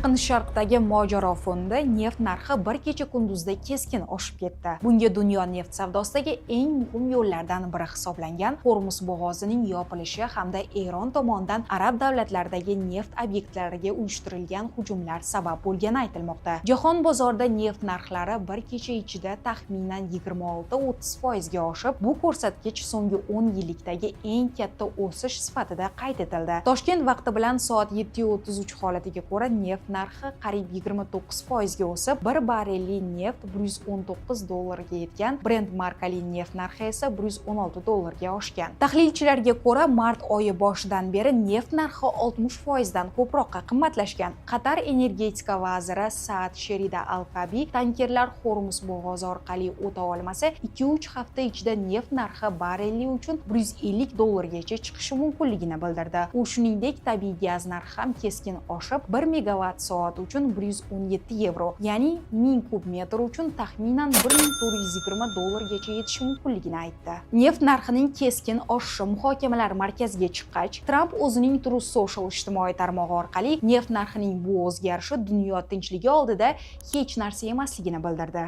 Yaqin Sharqdagi mojaro fonida neft narxi bir kecha kunduzda keskin oshib ketdi. Bunga dunyo neft savdosidagi eng muhim yo'llardan biri hisoblangan Hormuz bo'g'ozining yopilishi hamda Eron tomonidan arab davlatlaridagi neft obyektlariga uyushtirilgan hujumlar sabab bo'lgani aytilmoqda. Jahon bozorida neft narxlari bir kecha ichida taxminan 26-30% ga oshib, bu ko'rsatkich so'nggi 10 yillikdagi eng katta o'sish sifatida qayd etildi. Toshkent vaqti bilan soat 7:33 holatiga ko'ra neft narxi qariyb 29% ga o'sib, 1 barrelli neft $119 ga yetgan. Brent markali neft narxi esa $116 ga oshgan. Tahlilchilarga ko'ra, mart oyi boshidan beri neft narxi 60% dan ko'proqqa qimmatlashgan. Qatar energetika vaziri Saad Sherida Al-Qabi tankerlar Hormuz bo'g'ozi orqali o'ta olmasa, 2-3 hafta ichida neft narxi barrelli uchun $150 gacha chiqishi mumkinligini bildirdi. U shuningdek, tabiiy gaz narxi ham keskin oshib, 1 megawatt soat uchun €117, ya'ni 1000 kub metr uchun taxminan $1420 gacha yetishi mumkinligini aytdi. Neft narxining keskin oshishi muhokamalar markaziga chiqqach, Tramp o'zining Truth Social ijtimoiy tarmog'i orqali neft narxining bu o'zgarishi dunyo tinchligi oldida hech narsa emasligini bildirdi.